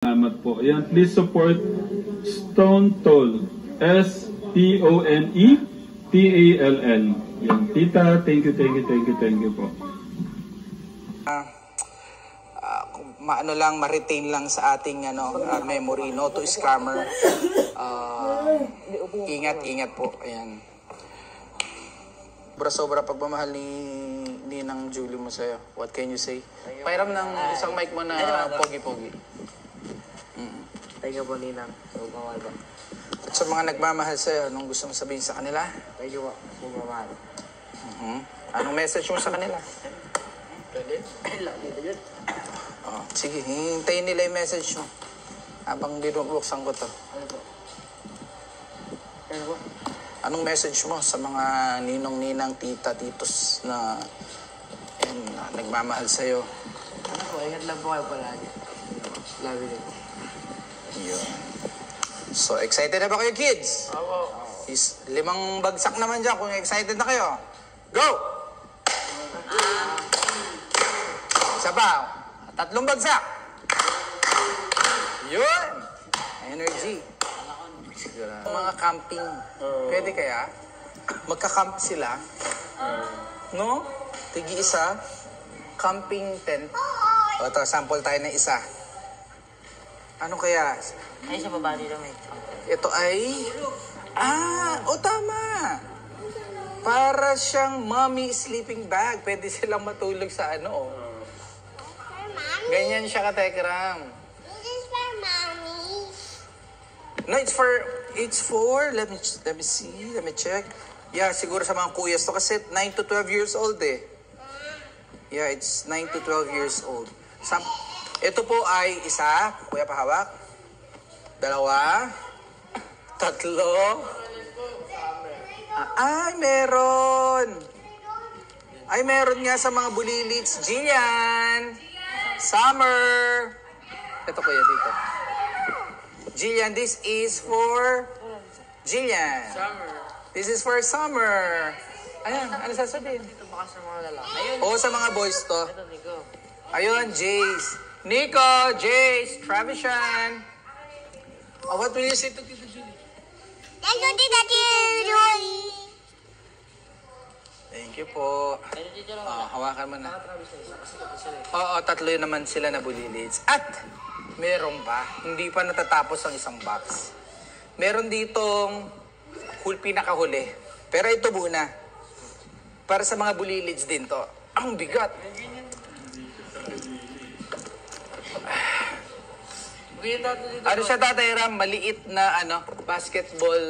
Salamat po. Ayan, please support Stone Toll. STONETALL. Yan, tita, thank you po. Maano lang, ma-retain lang sa ating memory, no to scammer. Ingat po. Ayan. Sobra pagmamahal ni Ninang Julie mo sa'yo. What can you say? Pairam ng isang mic mo na pogi-pogi. Thank you po, Ninang. So, bawal ba? At sa mga nagmamahal sa'yo, anong gusto mo sabihin sa kanila? Thank you po, bumamahal. Anong message mo sa kanila? Dito yun. Sige, hintayin nila yung message mo. Habang binubuksan ko to. Ano po? Ano po? Anong message mo sa mga ninong-ninang, tita, titos na nagmamahal sa'yo? Ano po, ingat lang po kayo palagi. Love you po. Yun. So, excited na ba kayo, kids? Opo. 5 bagsak naman dyan kung excited na kayo. Go! Isa pa. 3 bagsak. Yun! Energy. Mga camping. Pwede kaya? Magka-camp sila. No? Tigi-isa. Camping tent. O, ito, sample tayo ng isa. Ano kaya? Ay, sa baba dito may Ito ay... tama! Para siyang mommy sleeping bag. Pwede silang matulog sa Ganyan siya ka-Tekram. This is for mommy. No, it's for, let me see, let me check. Yeah, siguro sa mga kuyas to kasi 9 to 12 years old eh. Yeah, it's 9 to 12 years old. Ito po ay isa, kuya pahawak. 2, 3. Meron nga sa mga bulilits. Jillian! Summer! Ito kuya dito. Jillian, this is for Jillian. Summer. This is for Summer. Ayan, ano sasabihin? Ito baka sa mga lalaki. Ayun. Oo, sa mga boys to. Ito, Nico. Ayun, Jace. Nico, Jace, Travishan. What will you say to Tita Julie? Thank you, Tita Julie. Thank you po. Ayun, dito lang. Hawakan mo na. Travis na isa kasi ito sila. Oo, 3 naman sila na bulilids. At meron pa, hindi pa natatapos ang isang box. Meron ditong pinakahuli. Pero ito muna. Para sa mga bulilids din to. Ang bigat. Ano siya, Tatay Ram? Maliit na basketball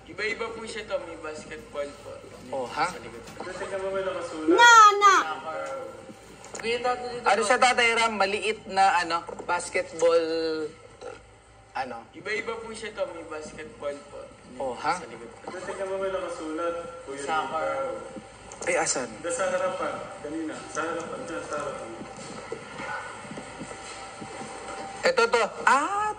Iba-iba po siya to, may basketball po. Oh, ha? No. Ano siya, Tatay Ram? Maliit na basketball Iba-iba po siya to, may basketball po. Oh, ha? Tingnan mo may nakasulat. Soccer. Ay, asan? Sa harapan. Kanina. Sa harapan. Ito to.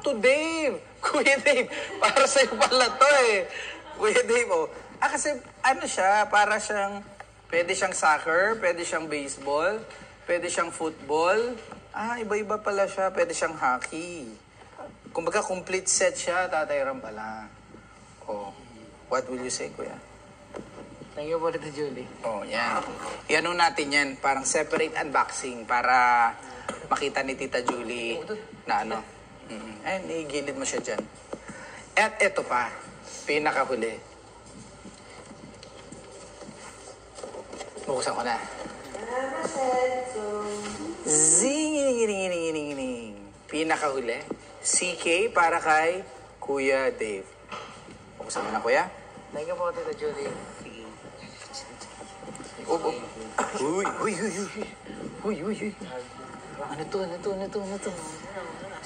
To Dave. Kuya Dave. Para sa'yo pala to eh. Kuya Dave, oh. Kasi siya, para siyang, pwede siyang soccer, pwede siyang baseball, pwede siyang football. Iba-iba pala siya. Pwede siyang hockey. Kumbaga, complete set siya, Tatay Ram pala. Oh. What will you say, Kuya? Thank you po, Tita Julie. Oh, yan. Yan natin yan. Parang separate unboxing para makita ni Tita Julie na Ayun, igilid mo siya dyan. At ito pa, pinakahuli. Buksan ko na. Zing! Pinakahuli. CK para kay Kuya Dave. Buksan mo na, Kuya. Thank you po, Tita Julie. Uy. Ano to?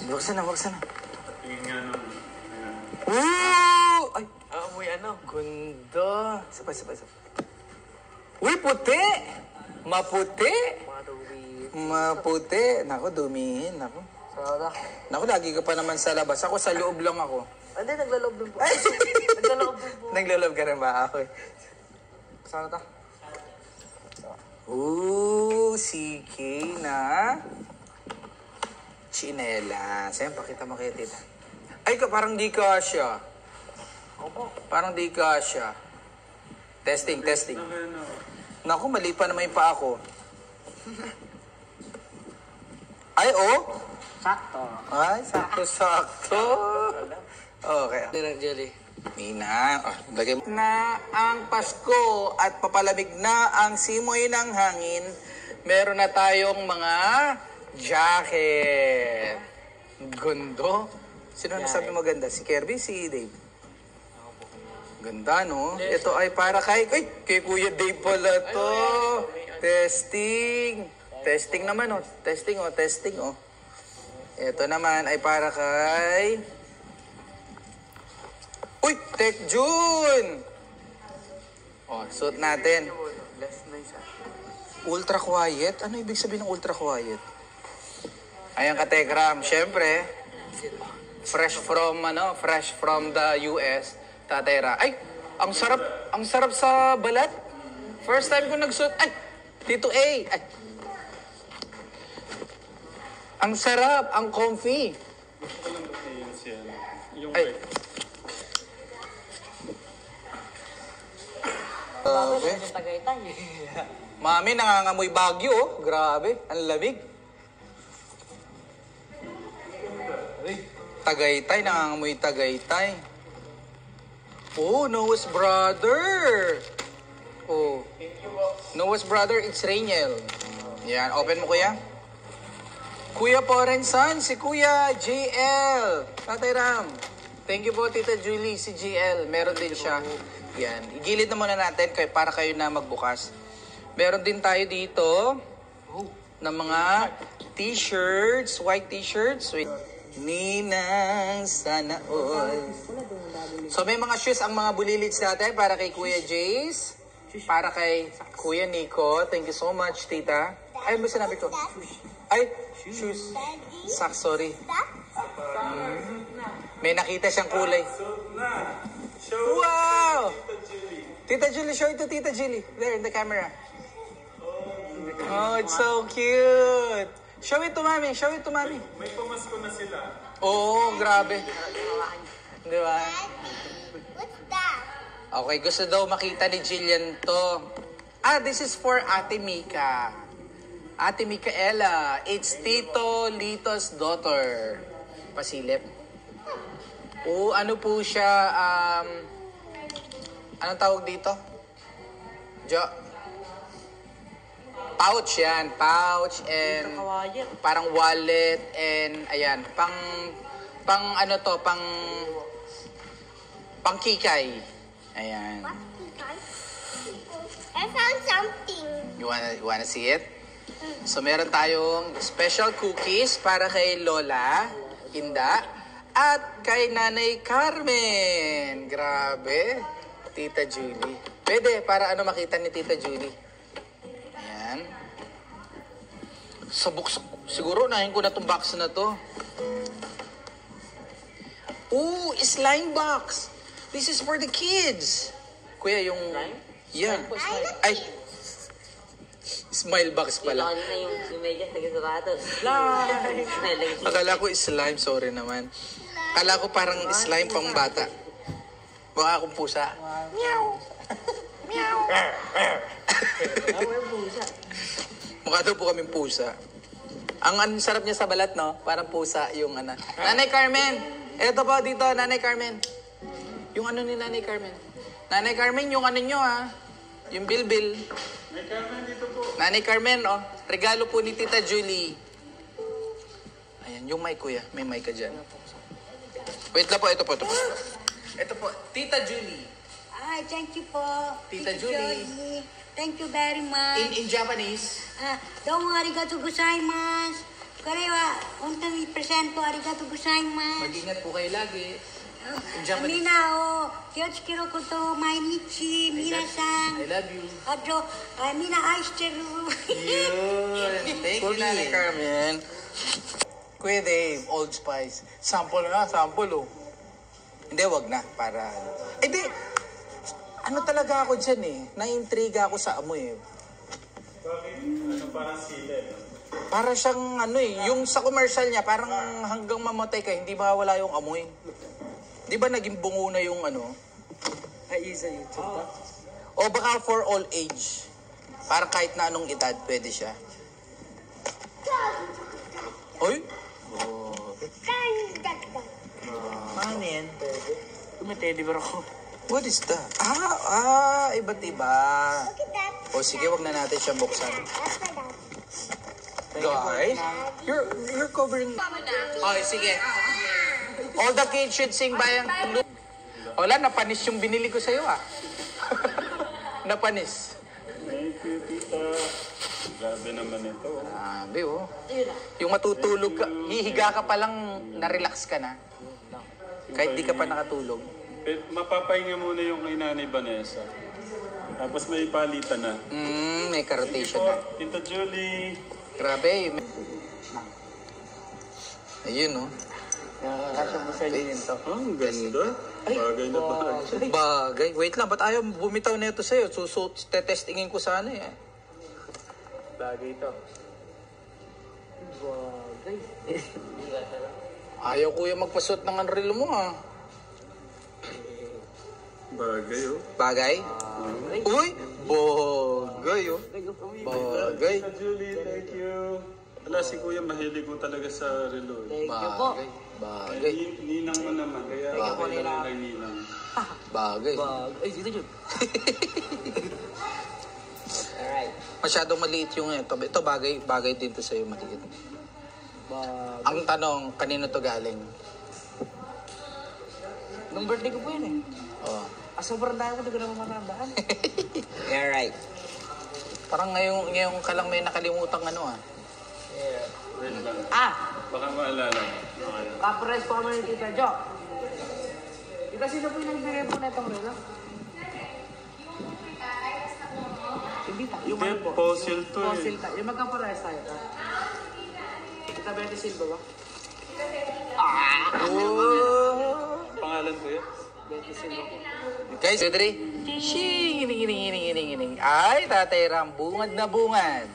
Buksan na. Tingin nga nung... Ay! Amoy Ganda. Sabay. Uy, puti! Maputi! mga tubi. Maputi. Naku, dumihin. Naku, lagi ka pa naman sa labas. Ako sa loob lang ako. Hindi, naglaloob din po. Naglolove ka rin ba ako? Sana ta? CK na Chinelas. Ayan, pakita mo kay tita. Ay, parang di kasya. Opo. Parang di kasya. Testing. Naku, mali pa naman yung paa ko. Ay, oh! Sakto. Ay, sakto. Okay. Jelly. Nina, lagay mo. Na ang Pasko at papalamig na ang simoy ng hangin, meron na tayong mga jacket. Gundo. Sino nasabi maganda? Si Kirby, si Dave? Ganda, no? Ito ay para kay Kuya Dave pala to. Testing. Testing naman, oh. Testing, oh. Ito naman ay para kay... Uy! Tech June! Oh, suot natin. Ultra quiet? Ano ibig sabihin ng ultra quiet? Ayan ka, Tekram. Siyempre, fresh from the US. Tatayra. Ay! Ang sarap sa balat. First time ko nagsuot. Ay! Tito A! Ay! Ang sarap! Ang comfy! Ay! Grabe. Mami, nangangamoy Baguio, oh. Grabe, ang lamig. Tagaytay, nangangamoy Tagaytay. Oh, Noah's brother. Oh. Noah's brother, it's Rainiel. Yan, open mo, kuya. Kuya Porensan, si Kuya JL. Tatay Ram. Thank you po, Tita Julie, si JL. Meron din siya. Yan. Igilid na muna natin para kayo na magbukas. Meron din tayo dito ng mga t-shirts, white t-shirts. Ninang sana all. So may mga shoes ang mga bulilits natin para kay Kuya Jace, para kay Kuya Nico. Thank you so much, Tita. Ay, ano ba sinabi ko? Ay, shoes. Sorry. May nakita siyang kulay. Wow! Tita Julie, show it to Tita Julie. There, in the camera. Oh, it's so cute. Show it to Mami. May pamasko na sila. Oo, grabe. Di ba? What's that? Okay, gusto daw makita ni Jillian to. This is for Ate Mika. Ate Micaela. It's Tito Lito's daughter. Pasilip. Ano po siya, anong tawag dito? Pouch yan. Pouch and parang wallet and ayan. Pang kikay. Ayan. I found something. You wanna see it? So meron tayong special cookies para kay Lola, Inda, at kay Nanay Carmen. Grabe. Tita Julie. Pwede, para makita ni Tita Julie. Ayan. Siguro nahin ko na itong box na to. Ooh, slime box. This is for the kids. Kuya, yung... Yeah. Ay. Smile box pala. Ito na yung medyas na sapatos. Slime. Akala ko slime, sorry naman. Akala ko parang slime pang bata. Mukha akong pusa. Meow. Meow. Mukha daw po kaming pusa. Ang sarap niya sa balat, no? Parang pusa yung Nanay Carmen! Eto po dito, Nanay Carmen. Yung ni Nanay Carmen. Nanay Carmen, yung nyo, ha? Yung bilbil. Nanay Carmen, dito po. Nanay Carmen, oh. Regalo po ni Tita Julie. Ayan, yung mic, kuya. May mic ka dyan. Wait lang po, ito po. Ito po, Tita Julie. Ay, thank you po. Tita Julie. Thank you very much. In Japanese. Domo arigatou gozaimasu. Kore wa hontou ni presento arigatou gozaimasu. Mag-ingat po kayo lagi. In Japanese. Mina o kiyotsukero koto mainichi minasan. I love you. Ato, mina aishiteru. Yun. Thank you, Nanay Carmen. Kuya Dave, Old Spice. Sample na, sample, oh. Hindi, wag na. Para, hindi. Ano talaga ako dyan, eh. Naiintriga ako sa amoy, eh. Bakit? Parang sila, no? Para siyang ano eh, yung sa commercial niya, parang hanggang mamatay ka, hindi mawawala yung amoy. Di ba naging bungo na yung ano? Ay, isa YouTube ba? O baka for all age. Para kahit na anong edad, pwede siya. Oy? Paano yan? Tumitedi ba ako? What is that? Iba't iba. Look at that. O sige, wag na natin siya buksan. That's my dad. Guys, you're covering... Oh, sige. All the kids should sing by ang... Wala, napanis yung binili ko sa'yo ah. Napanis. Thank you, tita. Grabe naman ito. Grabe oh. Yung matutulog ka, hihiga ka pa lang, na-relax ka na. Kahit di ka pa nakatulog. Mapapahinga muna yung kay Nanay Vanessa. Tapos may palitan na. May Thank you ka-rotation po, na. Tita Julie. Grabe. Ayun oh. Nakakasya mo sa inyo yun to. Ang ganda. Bagay na bagay. Bagay. Wait lang, ba't ayaw bumitaw na ito sa'yo? Tetestingin ko sana eh. Bagay ito. Bagay. Ayaw kuya magpasuot ng unreal mo ah. Bagay oh. Bagay? Uy! Bagay oh. Bagay. Tita Julie, thank you. Wala, si Kuya mahilig ko talaga sa relo. Thank you po. Bagay. Bagay. Ninang mo naman, kaya Thank you po, bagay na Ninang. lang kay Ninang. Bagay. Bagay. Ay, dito yun. Alright. Masyadong maliit yung ito. Ito bagay, bagay din to sa'yo maliit. Bagay. Ang tanong, kanino to galing? Nung birthday ko po yun eh. Oh. Sobrang dami ko, hindi ko naman matandaan. Yeah, right. Parang ngayon ka lang may nakalimutang ano ah. Wait lang. Baka maalala. Okay. Kapres po kami ni Tita Jo. Tita, sino po yung nagbigay po na itong relo? Hindi ta. Yung Hindi, ano po? fossil to eh. Fossil ta. Yung magkapares tayo. Tita Betty Silva ba? Pangalan ko yun? Betty Silva po. Guys, Pedri. Hining. Ay, Tatay Ram, bungad na bungad.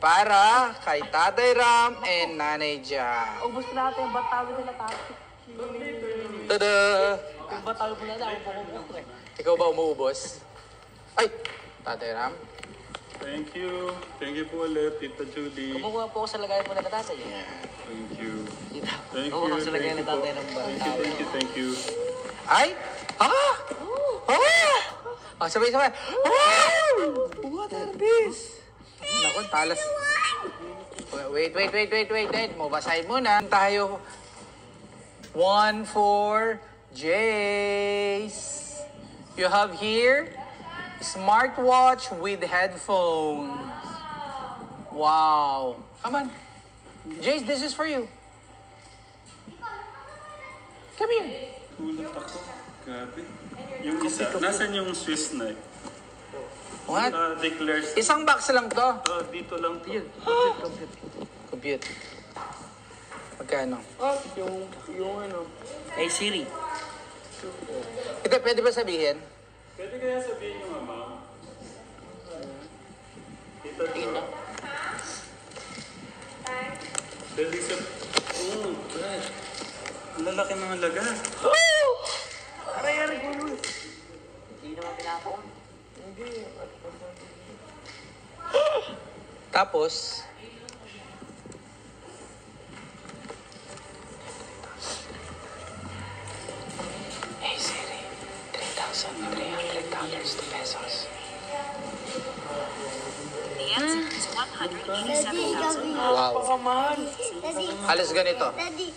Para kay Tatay Ram and Nanay Jam. Ubus ko natin yung batawin nila tatay. Tada! Yung batawin mo nila, ako po eh. Ikaw ba umuubos? Ay, Tatay Ram. Thank you. Thank you po ulit, Tita Julie. Kumukuha po ako sa lagayan po na tatay. Thank you. Dito. Thank you. Kumukuha ako sa lagayan Thank ni you po. tatay ng batawin. Thank you. Thank you. Ay! Sabay-sabay. What are this? Naku, talas. Wait. Mabasahin muna. Tayo. 1 for Jace. You have here smartwatch with headphones. Wow. Come on. Jace, this is for you. Come here. Kulat ako. Grabe. Yung isa, nasan yung Swiss knife? What? Declares. Isang box lang to. Dito lang to. Yun. Compute. Magkano? Yung ano. Hey Siri. Ito, pwede ba sabihin? Pwede kaya sabihin yung amount? Tita Jo. Pwede sa... Ang lalaki ng halaga. Aray, gulo. Hindi naman pinako. Tapos, hey Siri, $3,300 to pesos. Wow. Daddy, Halos ganito. Daddy.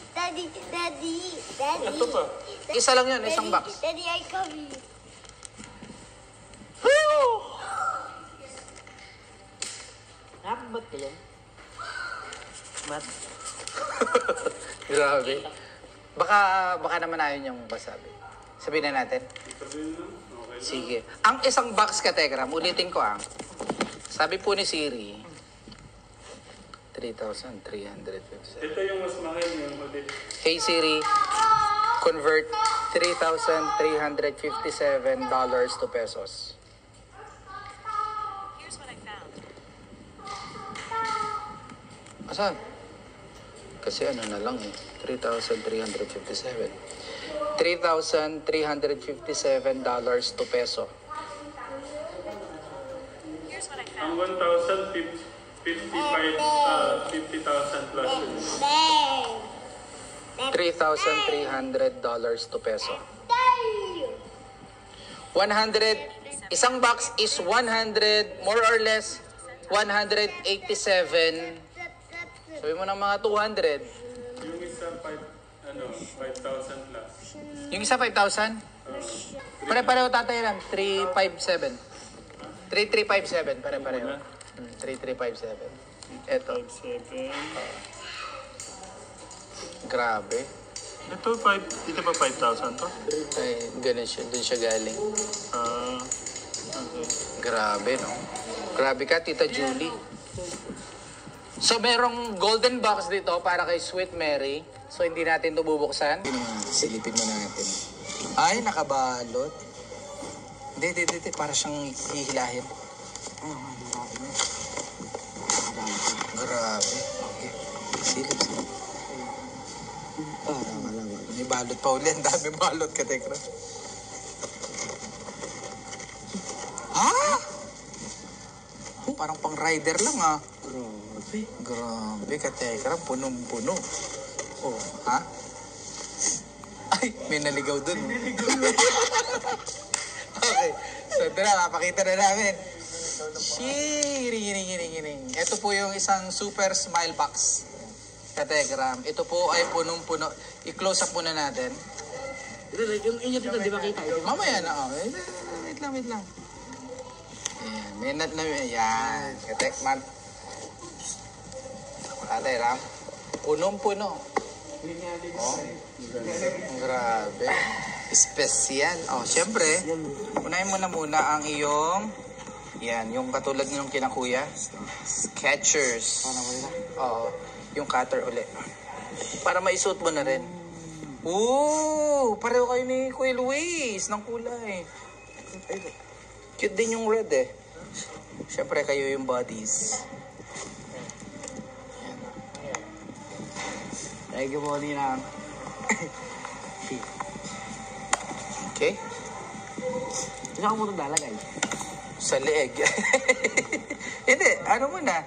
Ito pa. Isa lang yun, isang box. Daddy, I come here. Nakakabat ka yan? Mat? Grabe. Baka naman ayun yung basabi. Sabihin na natin. Sabihin lang. Okay. Sige. Ang isang box ka, Tegram, ulitin ko ah. Sabi po ni Siri, 3,350. Ito yung mas mahal yung ulit. Hey Siri, convert $3,357 to pesos. Here's what I found. Asan? Kasi ano na lang eh. 3,357. $3,357 to peso. Ang 50,000 plus yun. $3,300 to peso. 100, isang box is 100, more or less, 187. Sabi mo ng mga 200. Yung isa, 5,000 plus. Yung isa 5,000? Pare-pareho tatay lang, 357. 3357, pare-pareho. 3357. Eto. 7. Grabe. Ito ba 5,000 to? Ay, ganun siya. Doon siya galing. Okay. Grabe, no? Grabe ka, Tita Julie. So, merong golden box dito para kay Sweet Mary. So, hindi natin ito bubuksan. Silipin mo natin. Ay, nakabalot. Hindi. Para siyang hihilahin. Grabe. Okay. Silip. May balot pa uli. Ang dami balot ka, Tekra. Ha? Parang pang rider lang, ah. Grabe ka, Tekra. Punong-puno. Oh, ha? Ay, may naligaw dun. Okay. So, ito na. Mapakita na namin. Hiring. Ito po yung isang super smile box. Kategram. Ito po ay punong-puno. I-close up muna natin. Yung inyo dito, di ba kita? Mamaya na. Oh. Wait lang. Ayan. May nut na yun. Ayan. Katekman. Kategram. Punong-puno. Oh. Grabe. Espesyal. Oh, syempre, unahin mo na muna ang iyong, yan, yung katulad ng kinakuya. Skechers. Oo. Yung cutter uli. Para maisuot mo na rin. Ooh! Pareho kayo ni Kuya Luis ng kulay. Cute din yung red eh. Siyempre kayo yung bodies. Thank you po, Nina. Okay? Saan ka mo ito lalagay? Sa leeg. Hindi, ano muna?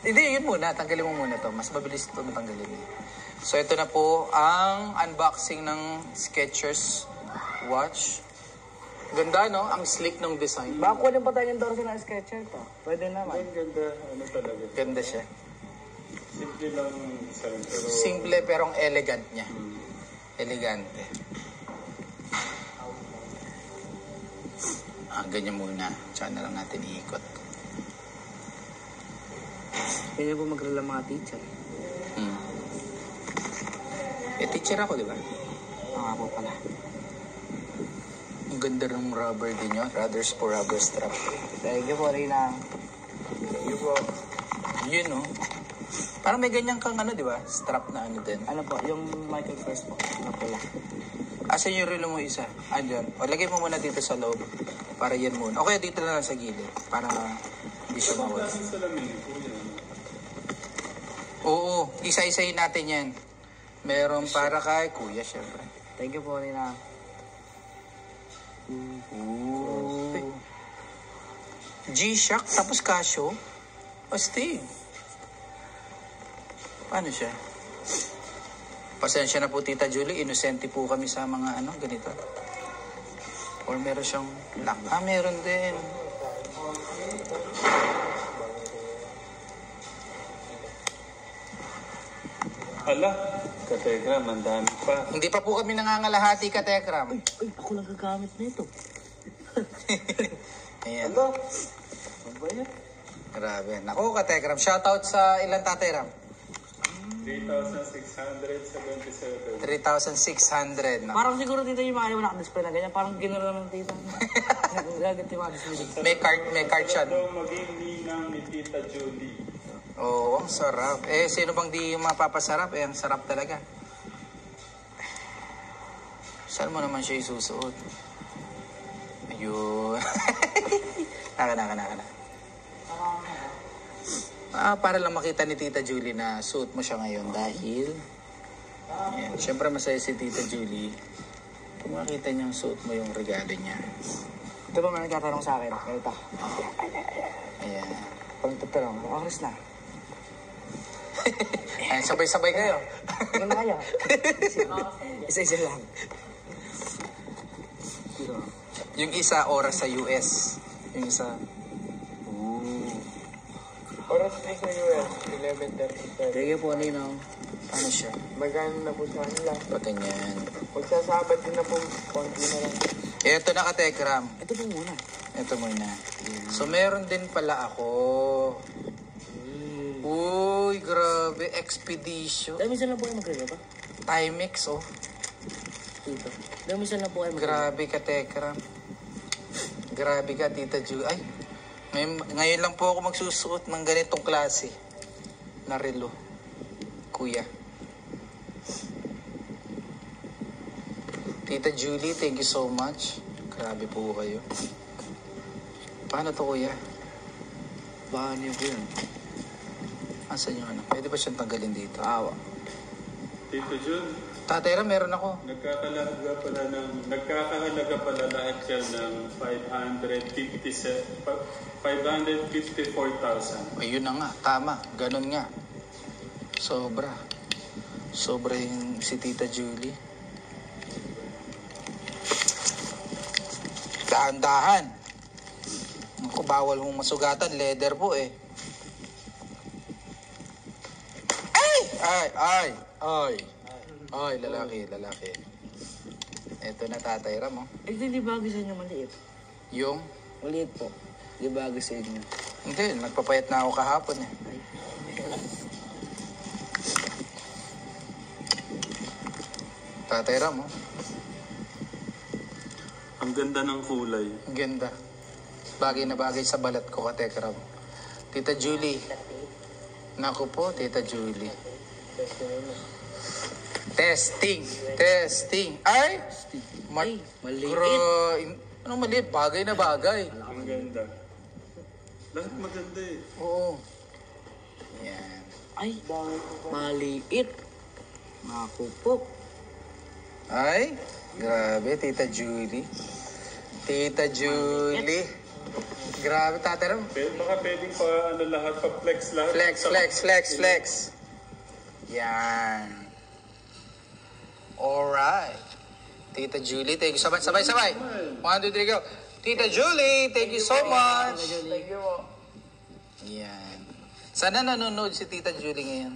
Hindi, yun muna. Tanggalin mo muna to. Mas mabilis ito matanggalin. So, ito na po ang unboxing ng Skechers watch. Ganda, no? Ang sleek ng design. Baka kunin pa tayo yung Dorsey na Skechers to. Pwede naman. Ang ganda, talaga. Ganda siya. Simple lang design, pero... Simple pero ang elegant niya. Elegante. Ganyan muna. Tsaka na lang natin iikot. Ganyan po magrela mga teacher. Teacher ako, di ba? Nga po pala. Ang ganda ng rubber din yun. Brothers for rubber strap. Thank you po, Rina. Yung po, Yun, no? Parang may ganyan kang ano, di ba? Strap na ano din. Ano po, yung Michael Kors po. Na pula. Asan yung relo mo isa? Andyan. O, lagay mo muna dito sa loob. Para yan muna. O kaya dito na lang sa gilid. Para hindi siya mawala. klaseng salamin ko yan. Oo. Isa-isahin natin yan. Meron para kay Kuya, syempre. Thank you po, Rina. Ooh. G-Shock, tapos Casio. Astig. Paano siya? Pasensya na po, Tita Julie. Inosente po kami sa mga ano, ganito. Or meron siyang lock. Meron din. Hala, Kategram, ang dami pa. Hindi pa po kami nangangalahati, Katekram. Ay, ako lang gagamit nito. Ayan. Ano ba yan? Grabe. Naku, Katekram. Shoutout sa ilang Tatay Ram? 3,677. 3,600. Naku. Parang siguro dito yung mga naka-display na ganyan. Parang ginuro naman dito. Gagat yung mga display dito. May card siya. Ito maging ninang ni Tita Julie. Oo, ang sarap. Sino bang di mapapasarap? Ang sarap talaga. Saan mo naman siya isusuot? Ayun. Naka. Para lang makita ni Tita Julie na suot mo siya ngayon dahil ayan, syempre masaya si Tita Julie kung makita niyang suot mo yung regalo niya. Ito ba may nagtatanong sa akin? Ito. Ayan. Pag tatanong, oras na. Ayan, sabay-sabay kayo. Ano na kayo? Isa-isa lang. Yung isa oras sa US. Yung isa. Oras na sa US, 11:37. Sige po, Ninong. Paano siya? Magkano na po sa kanila? Pag ganyan. Magsasabat din na po, konti na lang. Ito na ka-Tekram. Ito po muna. Ito muna. So meron din pala ako. Uy, grabe. Expedition. Dami saan na po kayo magkagawa? Timex, oh. Dito. Dami saan na po kayo magkagawa? Grabe ka, Tekram. Grabe ka, Tita Ju. Ay, ngayon lang po ako magsusuot ng ganitong klase na relo. Kuya. Tita Julie, thank you so much. Grabe po kayo. Paano to, kuya? Baka niyo po yun. Asan yung ano? Pwede ba siyang tanggalin dito? Awa. Tito Jun, Tatera, meron ako. nagkakahalaga pala lahat yan ng 554,000. Ayun na nga, tama. Ganun nga. Sobra. Sobra yung si Tita Julie. Dahan-dahan. Ako, bawal mong masugatan. Leather po eh. Ay, lalaki. Ito na, Tatay Ram, oh. Eh, di bagay sa inyo maliit. Yung, Maliit po. Di bagay sa inyo. hindi, nagpapayat na ako kahapon eh. Tatay Ram, oh. Ang ganda ng kulay. Ang ganda. Bagay na bagay sa balat ko, Katekram. Tita Julie. Naku po, Tita Julie. Testing. Ay! Ay, maliit. Ano maliit? Bagay na bagay. Ang ganda. Lahat maganda eh. Oo. Yan. Ay, maliit. Naku po. Ay, grabe, Tita Julie. Tita Julie. Grabe, Tatay Ram. Baka pwedeng pa ano lahat, pa flex lahat. Flex. Yan. Alright. Tita Julie, thank you so much. Sabay. 1, 2, 3, go. Tita Julie, thank you so much. Thank you po. Yan. Sana nanonood si Tita Julie ngayon.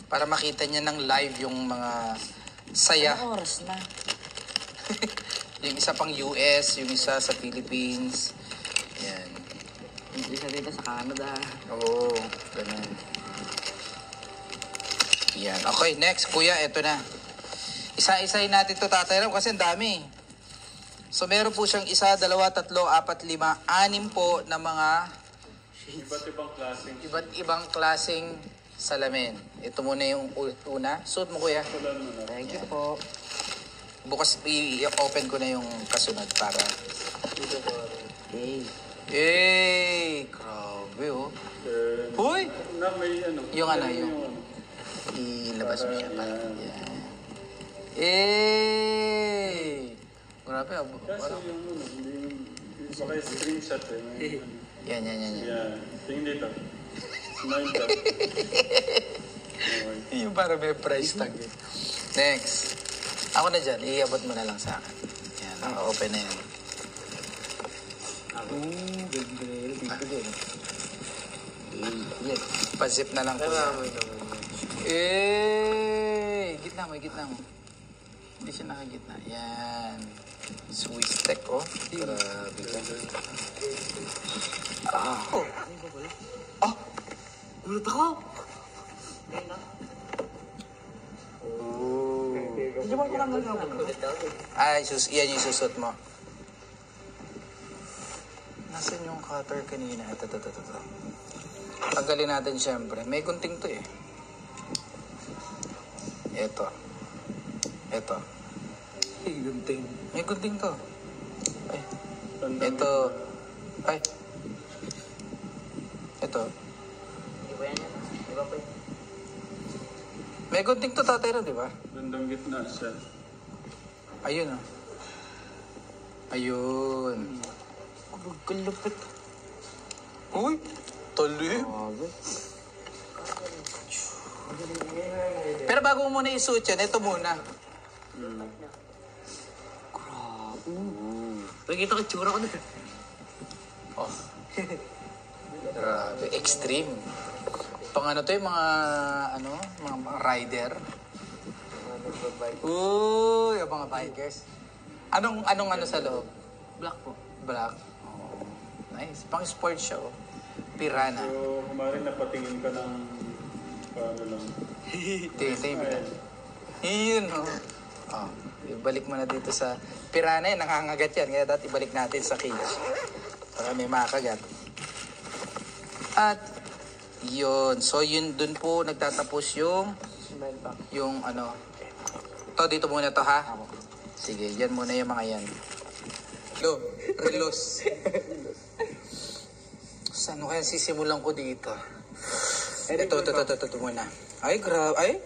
Para makita niya ng live yung mga saya. Ano oras na? Yung isa pang US, yung isa sa Philippines. Yan. Yung isa dito sa Canada. Oo, ganun. Yan. Okay, next, kuya, eto na. Isa-isahin natin to, Tatay Ram, kasi ang dami. So, meron po siyang 1, 2, 3, 4, 5, 6 po na mga Iba't ibang klaseng. iba't ibang klaseng salamin. Ito muna yung una. Suot mo, kuya. Thank you po. Bukas, i-open ko na yung kasunod para... Hey. Grabe, oh. Huy! Na may ano. Yung ano, yung... Ilabas mo siya para... Yan. Grabe, Kasi yung ano, hindi yung baka screenshot eh. May, ano. Yan. Yan. Tingin dito. Smile ka. Yung para may price tag eh. Next. Ako na dyan, iabot mo na lang sa akin. Yan, naka-open na yan. Yes. Pa-zip na lang po. Gitna mo. Hindi siya nakagitna. Yan. Swiss tech, oh. Grabe ka. Gulat ako. Hindi mo ko lang Ay, yan yung susot mo. Nasaan yung cutter kanina? Ito. Tanggalin natin siyempre. May gunting to eh. Ito. gunting. May gunting to. Ay. Ito. Ay. Ito. Di ba yan? Di ba po yun? May gunting to tatay ron, di ba? Bandang gitna siya. Ayun oh. Ayun. Kulupit. Uy! Tuloy. Pero bago mo muna isuot yan, ito muna. Nakikita ko tsura ko na. Oh. Grabe, extreme. Pang ano to yung mga rider. Uy, yung mga bikers. Anong ano sa loob? Black po. Black. Oh, nice. Pang sports siya oh. Pirana. So, kumarin napatingin ka ng paano lang. Tingin mo na. Yun oh. Oh, ibalik mo na dito sa Pirana yan, nangangagat yan. Kaya dati ibalik natin sa cage. Para may makagat. At yun. So yun dun po nagtatapos Smile back. yung ano. To dito muna to ha. Sige, yan muna yung mga yan. Relos. Saan kaya sisimulan ko dito? Ito muna. Ay, grabe. Ay,